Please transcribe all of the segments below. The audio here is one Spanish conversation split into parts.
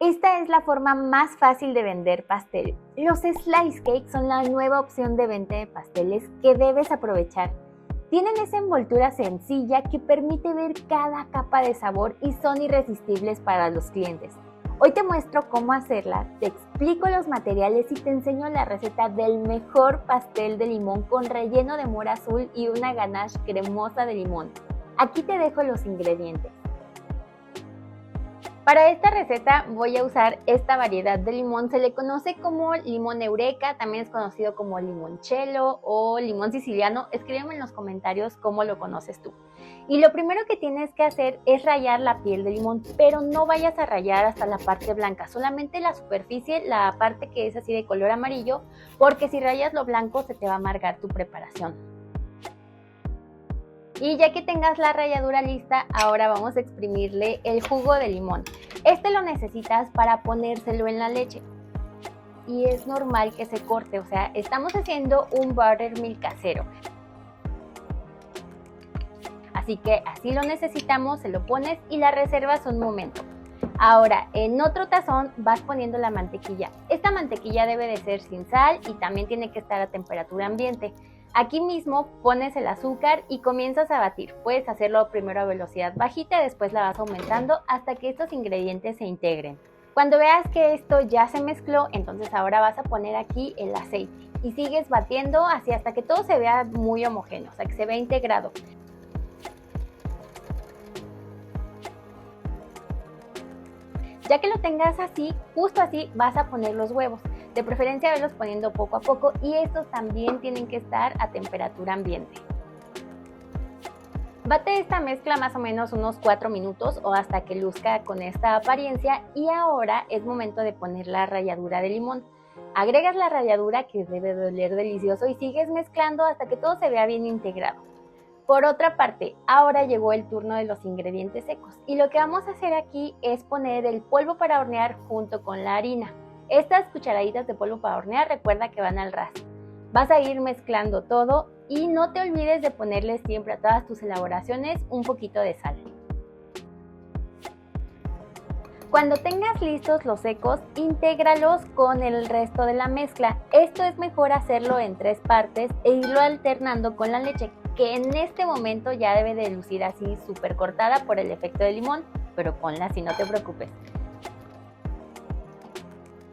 Esta es la forma más fácil de vender pastel. Los slice cakes son la nueva opción de venta de pasteles que debes aprovechar. Tienen esa envoltura sencilla que permite ver cada capa de sabor y son irresistibles para los clientes. Hoy te muestro cómo hacerla, te explico los materiales y te enseño la receta del mejor pastel de limón con relleno de mora azul y una ganache cremosa de limón. Aquí te dejo los ingredientes. Para esta receta voy a usar esta variedad de limón, se le conoce como limón eureka, también es conocido como limoncello o limón siciliano. Escríbeme en los comentarios cómo lo conoces tú. Y lo primero que tienes que hacer es rallar la piel de limón, pero no vayas a rallar hasta la parte blanca, solamente la superficie, la parte que es así de color amarillo, porque si rayas lo blanco se te va a amargar tu preparación. Y ya que tengas la ralladura lista, ahora vamos a exprimirle el jugo de limón. Este lo necesitas para ponérselo en la leche. Y es normal que se corte, o sea, estamos haciendo un buttermilk casero. Así que así lo necesitamos, se lo pones y la reservas un momento. Ahora, en otro tazón vas poniendo la mantequilla. Esta mantequilla debe de ser sin sal y también tiene que estar a temperatura ambiente. Aquí mismo pones el azúcar y comienzas a batir. Puedes hacerlo primero a velocidad bajita, después la vas aumentando hasta que estos ingredientes se integren. Cuando veas que esto ya se mezcló, entonces ahora vas a poner aquí el aceite y sigues batiendo así hasta que todo se vea muy homogéneo, o sea que se vea integrado. Ya que lo tengas así, justo así vas a poner los huevos. De preferencia verlos poniendo poco a poco y estos también tienen que estar a temperatura ambiente. Bate esta mezcla más o menos unos 4 minutos o hasta que luzca con esta apariencia y ahora es momento de poner la ralladura de limón. Agregas la ralladura que debe de oler delicioso y sigues mezclando hasta que todo se vea bien integrado. Por otra parte, ahora llegó el turno de los ingredientes secos y lo que vamos a hacer aquí es poner el polvo para hornear junto con la harina. Estas cucharaditas de polvo para hornear recuerda que van al ras. Vas a ir mezclando todo y no te olvides de ponerle siempre a todas tus elaboraciones un poquito de sal. Cuando tengas listos los secos, intégralos con el resto de la mezcla. Esto es mejor hacerlo en 3 partes e irlo alternando con la leche, que en este momento ya debe de lucir así súper cortada por el efecto de limón, pero ponla así, no te preocupes.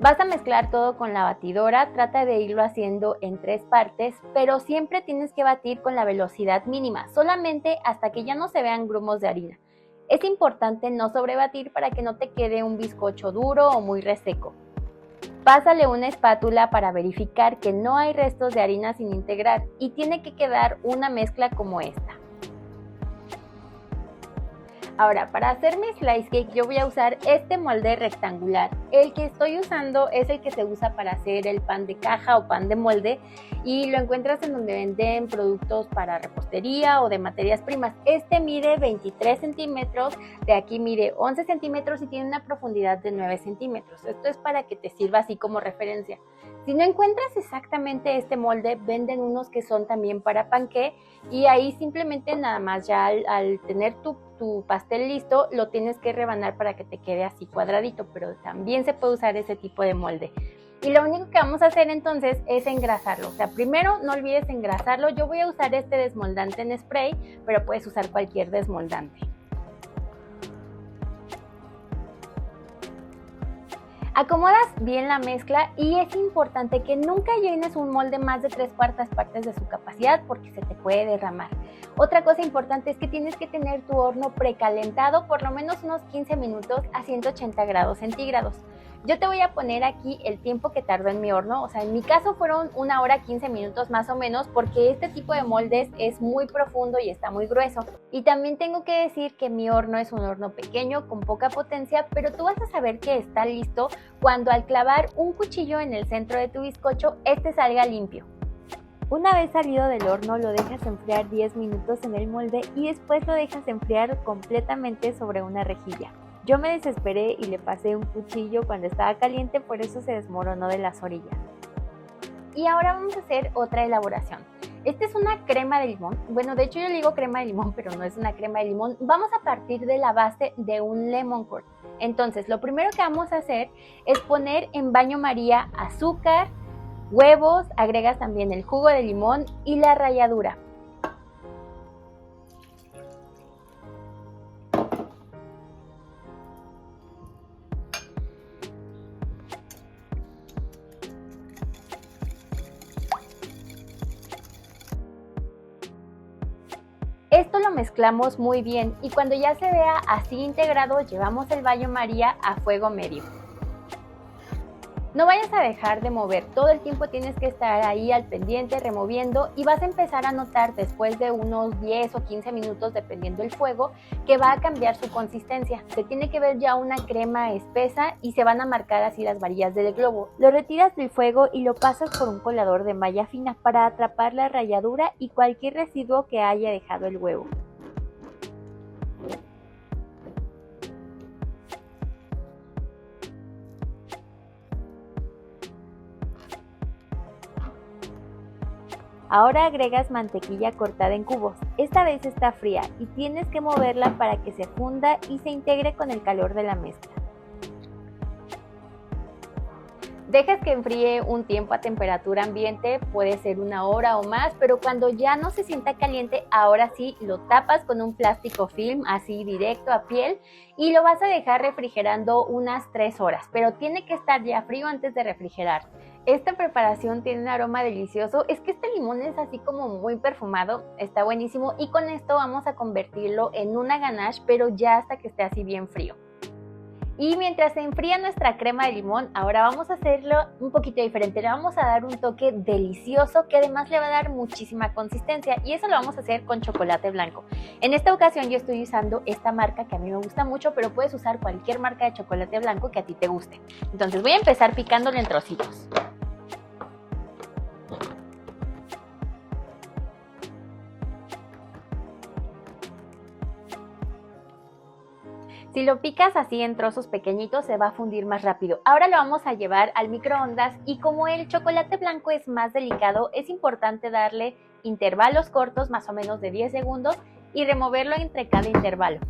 Vas a mezclar todo con la batidora, trata de irlo haciendo en 3 partes, pero siempre tienes que batir con la velocidad mínima, solamente hasta que ya no se vean grumos de harina. Es importante no sobrebatir para que no te quede un bizcocho duro o muy reseco. Pásale una espátula para verificar que no hay restos de harina sin integrar y tiene que quedar una mezcla como esta. Ahora, para hacer mi slice cake yo voy a usar este molde rectangular. El que estoy usando es el que se usa para hacer el pan de caja o pan de molde y lo encuentras en donde venden productos para repostería o de materias primas. Este mide 23 centímetros, de aquí mide 11 centímetros y tiene una profundidad de 9 centímetros. Esto es para que te sirva así como referencia. Si no encuentras exactamente este molde, venden unos que son también para panqué y ahí simplemente nada más ya al tener tu pastel listo, lo tienes que rebanar para que te quede así cuadradito, pero también se puede usar ese tipo de molde. Y lo único que vamos a hacer entonces es engrasarlo. O sea, primero no olvides engrasarlo. Yo voy a usar este desmoldante en spray, pero puedes usar cualquier desmoldante. Acomodas bien la mezcla y es importante que nunca llenes un molde más de 3/4 partes de su capacidad porque se te puede derramar. Otra cosa importante es que tienes que tener tu horno precalentado por lo menos unos 15 minutos a 180 grados centígrados. Yo te voy a poner aquí el tiempo que tardó en mi horno, o sea, en mi caso fueron 1 hora 15 minutos más o menos porque este tipo de moldes es muy profundo y está muy grueso. Y también tengo que decir que mi horno es un horno pequeño con poca potencia, pero tú vas a saber que está listo cuando al clavar un cuchillo en el centro de tu bizcocho, este salga limpio. Una vez salido del horno lo dejas enfriar 10 minutos en el molde y después lo dejas enfriar completamente sobre una rejilla. Yo me desesperé y le pasé un cuchillo cuando estaba caliente, por eso se desmoronó de las orillas. Y ahora vamos a hacer otra elaboración. Esta es una crema de limón. Bueno, de hecho yo le digo crema de limón, pero no es una crema de limón. Vamos a partir de la base de un lemon curd. Entonces, lo primero que vamos a hacer es poner en baño María azúcar, huevos, agregas también el jugo de limón y la ralladura. Esto lo mezclamos muy bien y cuando ya se vea así integrado, llevamos el baño María a fuego medio. No vayas a dejar de mover, todo el tiempo tienes que estar ahí al pendiente removiendo y vas a empezar a notar después de unos 10 o 15 minutos, dependiendo del fuego, que va a cambiar su consistencia. Se tiene que ver ya una crema espesa y se van a marcar así las varillas del globo. Lo retiras del fuego y lo pasas por un colador de malla fina para atrapar la ralladura y cualquier residuo que haya dejado el huevo. Ahora agregas mantequilla cortada en cubos. Esta vez está fría y tienes que moverla para que se funda y se integre con el calor de la mezcla. Dejas que enfríe un tiempo a temperatura ambiente, puede ser 1 hora o más, pero cuando ya no se sienta caliente, ahora sí lo tapas con un plástico film así directo a piel y lo vas a dejar refrigerando unas 3 horas, pero tiene que estar ya frío antes de refrigerar. Esta preparación tiene un aroma delicioso, es que este limón es así como muy perfumado, está buenísimo y con esto vamos a convertirlo en una ganache, pero ya hasta que esté así bien frío. Y mientras se enfría nuestra crema de limón, ahora vamos a hacerlo un poquito diferente. Le vamos a dar un toque delicioso que además le va a dar muchísima consistencia y eso lo vamos a hacer con chocolate blanco. En esta ocasión yo estoy usando esta marca que a mí me gusta mucho, pero puedes usar cualquier marca de chocolate blanco que a ti te guste. Entonces voy a empezar picándolo en trocitos. Si lo picas así en trozos pequeñitos se va a fundir más rápido. Ahora lo vamos a llevar al microondas y como el chocolate blanco es más delicado, es importante darle intervalos cortos, más o menos de 10 segundos, y removerlo entre cada intervalo.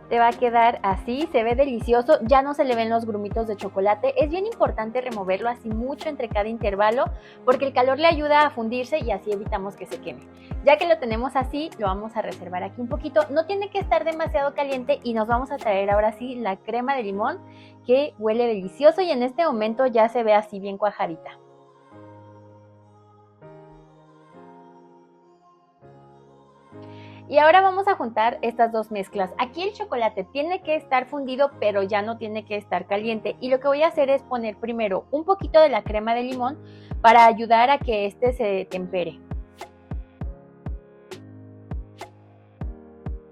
Te va a quedar así, se ve delicioso, ya no se le ven los grumitos de chocolate. Es bien importante removerlo así mucho entre cada intervalo porque el calor le ayuda a fundirse y así evitamos que se queme. Ya que lo tenemos así, lo vamos a reservar aquí un poquito. No tiene que estar demasiado caliente y nos vamos a traer ahora sí la crema de limón que huele delicioso y en este momento ya se ve así bien cuajadita. Y ahora vamos a juntar estas dos mezclas. Aquí el chocolate tiene que estar fundido, pero ya no tiene que estar caliente. Y lo que voy a hacer es poner primero un poquito de la crema de limón para ayudar a que este se tempere.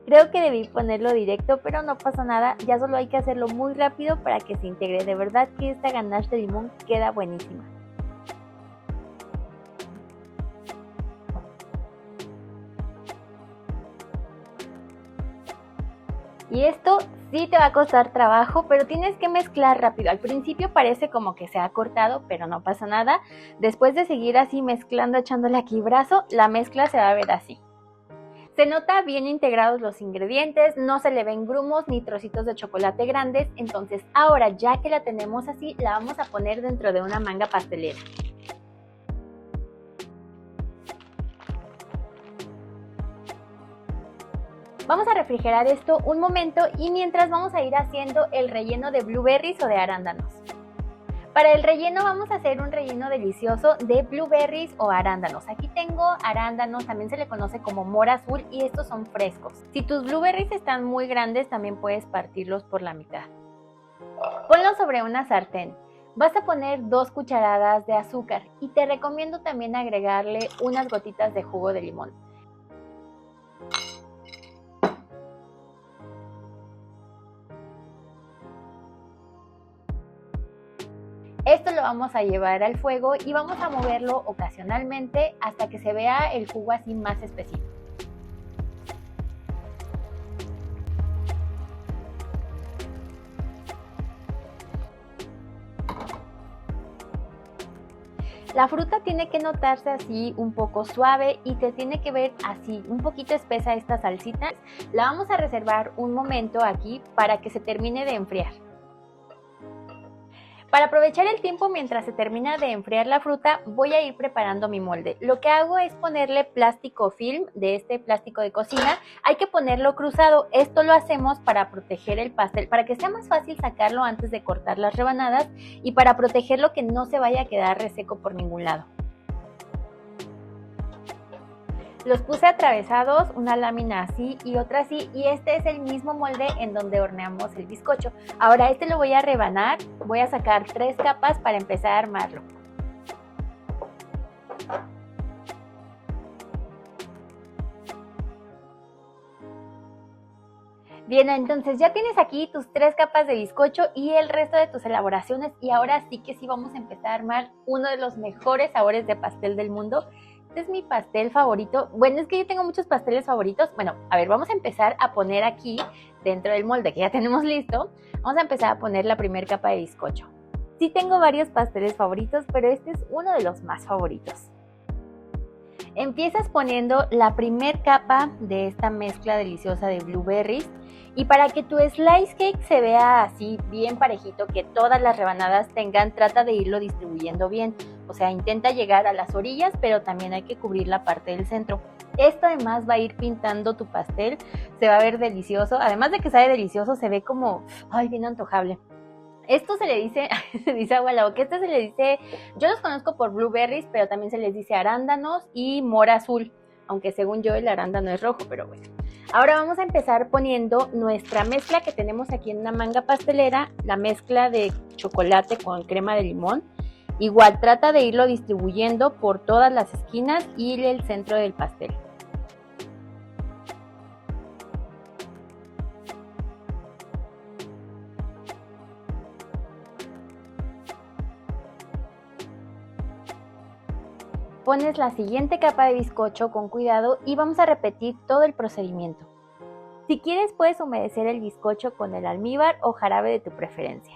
Creo que debí ponerlo directo, pero no pasa nada. Ya solo hay que hacerlo muy rápido para que se integre. De verdad que esta ganache de limón queda buenísima. Y esto sí te va a costar trabajo, pero tienes que mezclar rápido. Al principio parece como que se ha cortado, pero no pasa nada. Después de seguir así mezclando, echándole aquí brazo, la mezcla se va a ver así. Se nota bien integrados los ingredientes, no se le ven grumos ni trocitos de chocolate grandes. Entonces ahora ya que la tenemos así, la vamos a poner dentro de una manga pastelera. Vamos a refrigerar esto un momento y mientras vamos a ir haciendo el relleno de blueberries o de arándanos. Para el relleno vamos a hacer un relleno delicioso de blueberries o arándanos. Aquí tengo arándanos, también se le conoce como mora azul y estos son frescos. Si tus blueberries están muy grandes también puedes partirlos por la mitad. Ponlos sobre una sartén. Vas a poner 2 cucharadas de azúcar y te recomiendo también agregarle unas gotitas de jugo de limón. Esto lo vamos a llevar al fuego y vamos a moverlo ocasionalmente hasta que se vea el jugo así más espesito. La fruta tiene que notarse así un poco suave y te tiene que ver así un poquito espesa esta salsita. La vamos a reservar un momento aquí para que se termine de enfriar. Para aprovechar el tiempo mientras se termina de enfriar la fruta, voy a ir preparando mi molde. Lo que hago es ponerle plástico film, de este plástico de cocina. Hay que ponerlo cruzado. Esto lo hacemos para proteger el pastel, para que sea más fácil sacarlo antes de cortar las rebanadas y para protegerlo que no se vaya a quedar reseco por ningún lado. Los puse atravesados, una lámina así y otra así, y este es el mismo molde en donde horneamos el bizcocho. Ahora este lo voy a rebanar, voy a sacar 3 capas para empezar a armarlo. Bien, entonces ya tienes aquí tus 3 capas de bizcocho y el resto de tus elaboraciones, y ahora sí que sí vamos a empezar a armar uno de los mejores sabores de pastel del mundo. Este es mi pastel favorito. Bueno, es que yo tengo muchos pasteles favoritos. Bueno, a ver, vamos a empezar a poner aquí, dentro del molde que ya tenemos listo, vamos a empezar a poner la primera capa de bizcocho. Sí tengo varios pasteles favoritos, pero este es uno de los más favoritos. Empiezas poniendo la primera capa de esta mezcla deliciosa de blueberries, y para que tu slice cake se vea así bien parejito, que todas las rebanadas tengan, trata de irlo distribuyendo bien. O sea, intenta llegar a las orillas, pero también hay que cubrir la parte del centro. Esto además va a ir pintando tu pastel, se va a ver delicioso. Además de que sabe delicioso, se ve como, ay, bien antojable. Esto se le dice, se dice agua a la boca, este se le dice, yo los conozco por blueberries, pero también se les dice arándanos y mora azul, aunque según yo el arándano es rojo, pero bueno. Ahora vamos a empezar poniendo nuestra mezcla que tenemos aquí en una manga pastelera, la mezcla de chocolate con crema de limón. Igual trata de irlo distribuyendo por todas las esquinas y el centro del pastel. Pones la siguiente capa de bizcocho con cuidado y vamos a repetir todo el procedimiento. Si quieres puedes humedecer el bizcocho con el almíbar o jarabe de tu preferencia.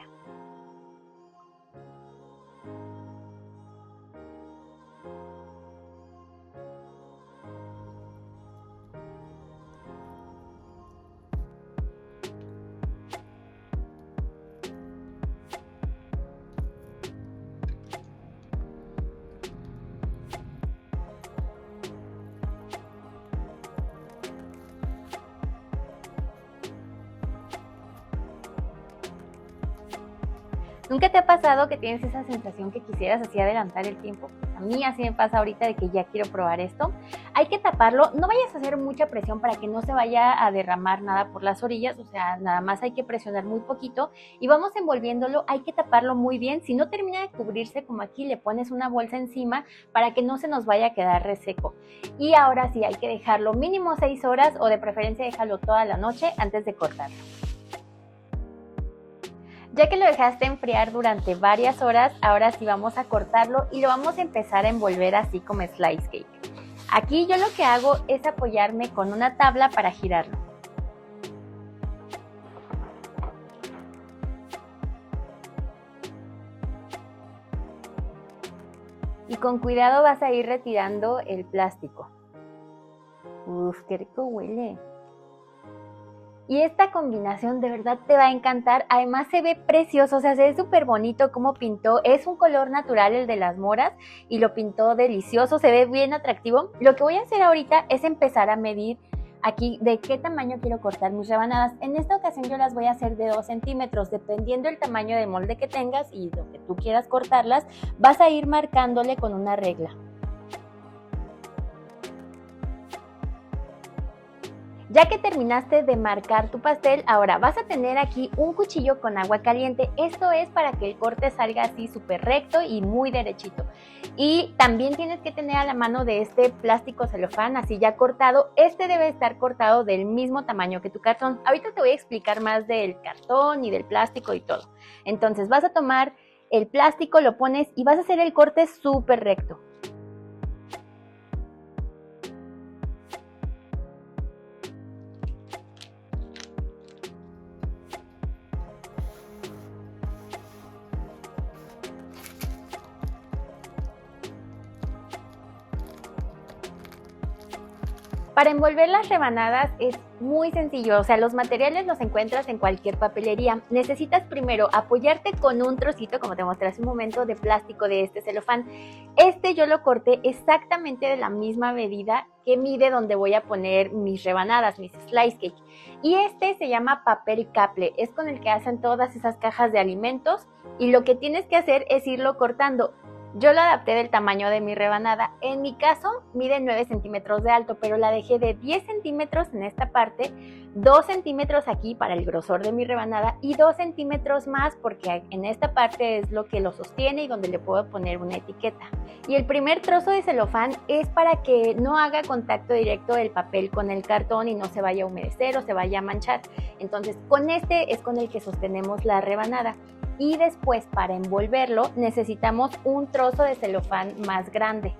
¿Nunca te ha pasado que tienes esa sensación que quisieras así adelantar el tiempo? A mí así me pasa ahorita de que ya quiero probar esto. Hay que taparlo, no vayas a hacer mucha presión para que no se vaya a derramar nada por las orillas, o sea, nada más hay que presionar muy poquito y vamos envolviéndolo, hay que taparlo muy bien. Si no termina de cubrirse, como aquí, le pones una bolsa encima para que no se nos vaya a quedar reseco. Y ahora sí, hay que dejarlo mínimo 6 horas o de preferencia déjalo toda la noche antes de cortarlo. Ya que lo dejaste enfriar durante varias horas, ahora sí vamos a cortarlo y lo vamos a empezar a envolver así como slice cake. Aquí yo lo que hago es apoyarme con una tabla para girarlo. Y con cuidado vas a ir retirando el plástico. Uf, qué rico huele. Y esta combinación de verdad te va a encantar, además se ve precioso, o sea, se ve súper bonito cómo pintó, es un color natural el de las moras y lo pintó delicioso, se ve bien atractivo. Lo que voy a hacer ahorita es empezar a medir aquí de qué tamaño quiero cortar mis rebanadas. En esta ocasión yo las voy a hacer de 2 centímetros, dependiendo del tamaño de molde que tengas y lo que tú quieras cortarlas, vas a ir marcándole con una regla. Ya que terminaste de marcar tu pastel, ahora vas a tener aquí un cuchillo con agua caliente. Esto es para que el corte salga así súper recto y muy derechito. Y también tienes que tener a la mano de este plástico celofán así ya cortado. Este debe estar cortado del mismo tamaño que tu cartón. Ahorita te voy a explicar más del cartón y del plástico y todo. Entonces vas a tomar el plástico, lo pones y vas a hacer el corte súper recto. Para envolver las rebanadas es muy sencillo, o sea, los materiales los encuentras en cualquier papelería. Necesitas primero apoyarte con un trocito, como te mostré hace un momento, de plástico de este celofán. Yo lo corté exactamente de la misma medida que mide donde voy a poner mis rebanadas, mis slice cake. Y se llama papel caple, es con el que hacen todas esas cajas de alimentos y lo que tienes que hacer es irlo cortando. Yo lo adapté del tamaño de mi rebanada. En mi caso mide 9 centímetros de alto, pero la dejé de 10 centímetros en esta parte, 2 centímetros aquí para el grosor de mi rebanada y 2 centímetros más porque en esta parte es lo que lo sostiene y donde le puedo poner una etiqueta. Y el primer trozo de celofán es para que no haga contacto directo el papel con el cartón y no se vaya a humedecer o se vaya a manchar. Entonces con es con el que sostenemos la rebanada. Y después, para envolverlo, necesitamos un trozo de celofán más grande.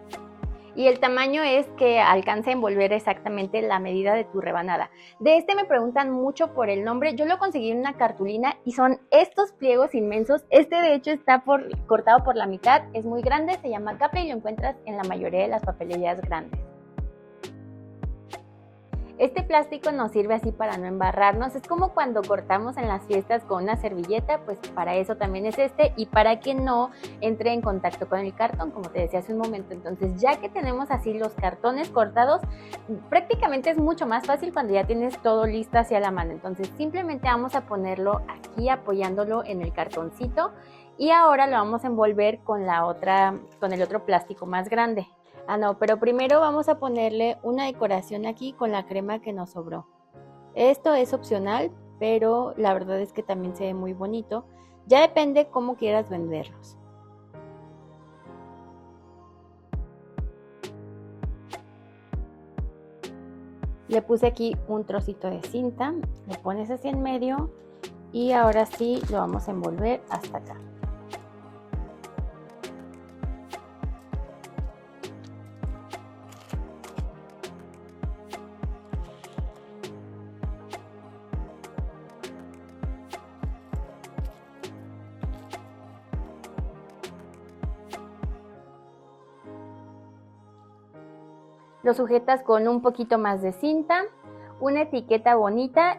Y el tamaño es que alcance a envolver exactamente la medida de tu rebanada. De me preguntan mucho por el nombre. Yo lo conseguí en una cartulina y son estos pliegos inmensos. De hecho está cortado por la mitad, es muy grande, se llama caple y lo encuentras en la mayoría de las papelerías grandes. Este plástico nos sirve así para no embarrarnos, es como cuando cortamos en las fiestas con una servilleta, pues para eso también es y para que no entre en contacto con el cartón, como te decía hace un momento. Entonces ya que tenemos así los cartones cortados, prácticamente es mucho más fácil cuando ya tienes todo listo hacia la mano. Entonces simplemente vamos a ponerlo aquí apoyándolo en el cartoncito y ahora lo vamos a envolver con el otro plástico más grande. Pero primero vamos a ponerle una decoración aquí con la crema que nos sobró. Esto es opcional, pero la verdad es que también se ve muy bonito. Ya depende cómo quieras venderlos. Le puse aquí un trocito de cinta, le pones así en medio y ahora sí lo vamos a envolver hasta acá. Lo sujetas con un poquito más de cinta, una etiqueta bonita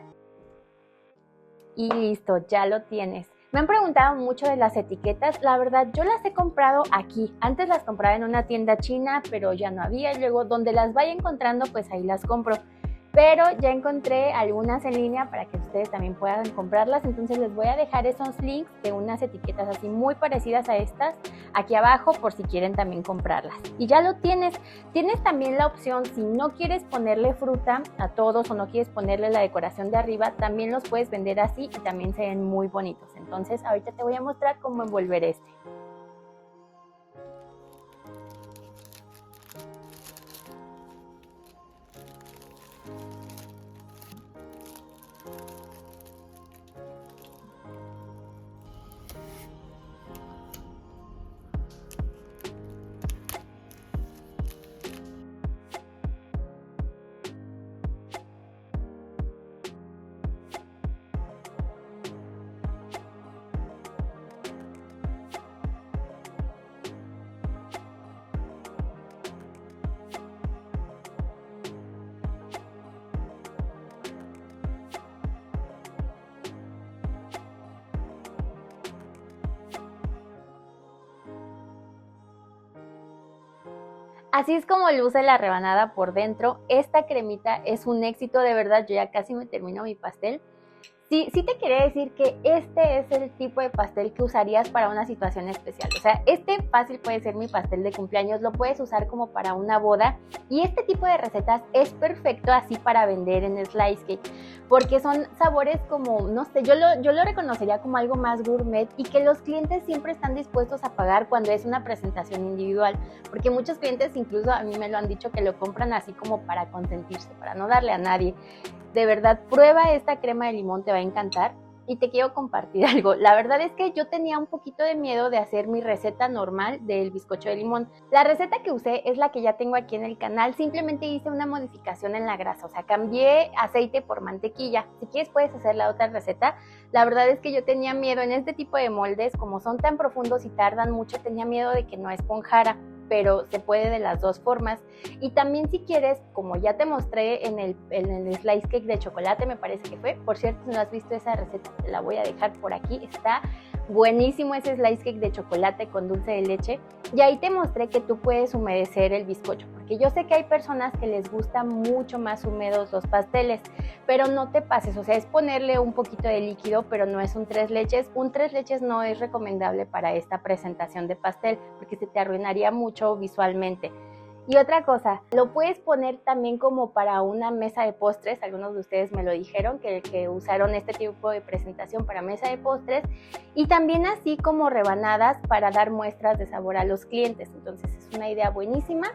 y listo, ya lo tienes. Me han preguntado mucho de las etiquetas, la verdad yo las he comprado aquí. Antes las compraba en una tienda china, pero ya no había. Luego donde las vaya encontrando, pues ahí las compro. Pero ya encontré algunas en línea para que ustedes también puedan comprarlas. Entonces les voy a dejar esos links de unas etiquetas así muy parecidas a estas aquí abajo por si quieren también comprarlas. Y ya lo tienes. Tienes también la opción, si no quieres ponerle fruta a todos o no quieres ponerle la decoración de arriba, también los puedes vender así y también se ven muy bonitos. Entonces ahorita te voy a mostrar cómo envolver Así es como luce la rebanada por dentro. Esta cremita es un éxito, de verdad. Yo ya casi me termino mi pastel. Sí te quería decir que este es el tipo de pastel que usarías para una situación especial. O sea, fácil puede ser mi pastel de cumpleaños, lo puedes usar como para una boda. Y este tipo de recetas es perfecto así para vender en Slice Cake, porque son sabores como, no sé, yo lo reconocería como algo más gourmet y que los clientes siempre están dispuestos a pagar cuando es una presentación individual. Porque muchos clientes incluso a mí me lo han dicho que lo compran así como para consentirse, para no darle a nadie. De verdad, prueba esta crema de limón, te va a encantar. Y te quiero compartir algo. La verdad es que yo tenía un poquito de miedo de hacer mi receta normal del bizcocho de limón. La receta que usé es la que ya tengo aquí en el canal. Simplemente hice una modificación en la grasa, o sea, cambié aceite por mantequilla. Si quieres puedes hacer la otra receta. La verdad es que yo tenía miedo en este tipo de moldes, como son tan profundos y tardan mucho, tenía miedo de que no esponjara. pero se puede de las dos formas. Y también si quieres, como ya te mostré en el slice cake de chocolate, me parece que fue, por cierto, si no has visto esa receta, te la voy a dejar por aquí, está buenísimo ese slice cake de chocolate con dulce de leche. Y ahí te mostré que tú puedes humedecer el bizcocho, porque yo sé que hay personas que les gustan mucho más húmedos los pasteles, pero no te pases, o sea, es ponerle un poquito de líquido, pero no es un tres leches. Un tres leches no es recomendable para esta presentación de pastel, porque se te arruinaría mucho visualmente. Y otra cosa, lo puedes poner también como para una mesa de postres. Algunos de ustedes me lo dijeron, que usaron este tipo de presentación para mesa de postres. Y también así como rebanadas para dar muestras de sabor a los clientes. Entonces es una idea buenísima.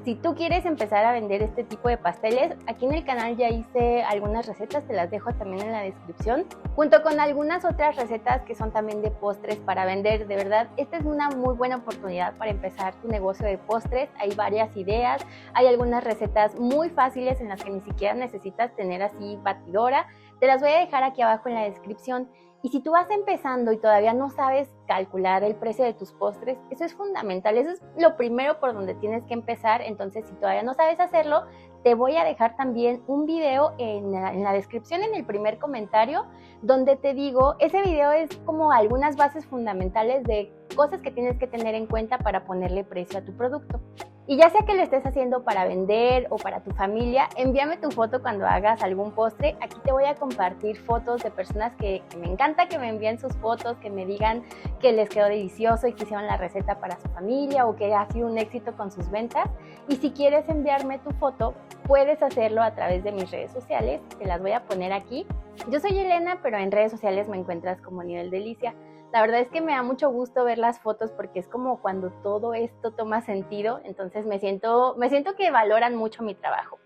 Si tú quieres empezar a vender este tipo de pasteles, aquí en el canal ya hice algunas recetas, te las dejo también en la descripción, junto con algunas otras recetas que son también de postres para vender. De verdad, esta es una muy buena oportunidad para empezar tu negocio de postres. Hay varias ideas, hay algunas recetas muy fáciles en las que ni siquiera necesitas tener así batidora. Te las voy a dejar aquí abajo en la descripción. Y si tú vas empezando y todavía no sabes calcular el precio de tus postres, eso es fundamental, eso es lo primero por donde tienes que empezar. Entonces, si todavía no sabes hacerlo, te voy a dejar también un video en la descripción, en el primer comentario, donde te digo, ese video es como algunas bases fundamentales de cosas que tienes que tener en cuenta para ponerle precio a tu producto. Y ya sea que lo estés haciendo para vender o para tu familia, envíame tu foto cuando hagas algún postre. Aquí te voy a compartir fotos de personas que me encanta que me envíen sus fotos, que me digan que les quedó delicioso y que hicieron la receta para su familia o que ha sido un éxito con sus ventas. Y si quieres enviarme tu foto, puedes hacerlo a través de mis redes sociales. Te las voy a poner aquí. Yo soy Elena, pero en redes sociales me encuentras como Nivel Delicia. La verdad es que me da mucho gusto ver las fotos porque es como cuando todo esto toma sentido. Entonces me siento que valoran mucho mi trabajo.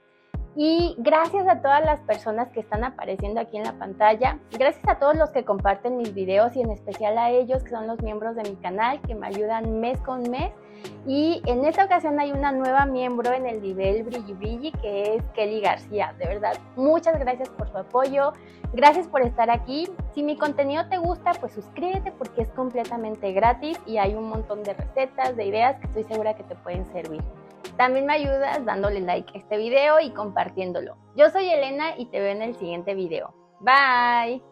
Y gracias a todas las personas que están apareciendo aquí en la pantalla, gracias a todos los que comparten mis videos y en especial a ellos que son los miembros de mi canal que me ayudan mes con mes. Y en esta ocasión hay una nueva miembro en el nivel Brilli Brilli, que es Kelly García. De verdad, muchas gracias por su apoyo, gracias por estar aquí. Si mi contenido te gusta, pues suscríbete porque es completamente gratis y hay un montón de recetas, de ideas que estoy segura que te pueden servir. También me ayudas dándole like a este video y compartiéndolo. Yo soy Elena y te veo en el siguiente video. Bye.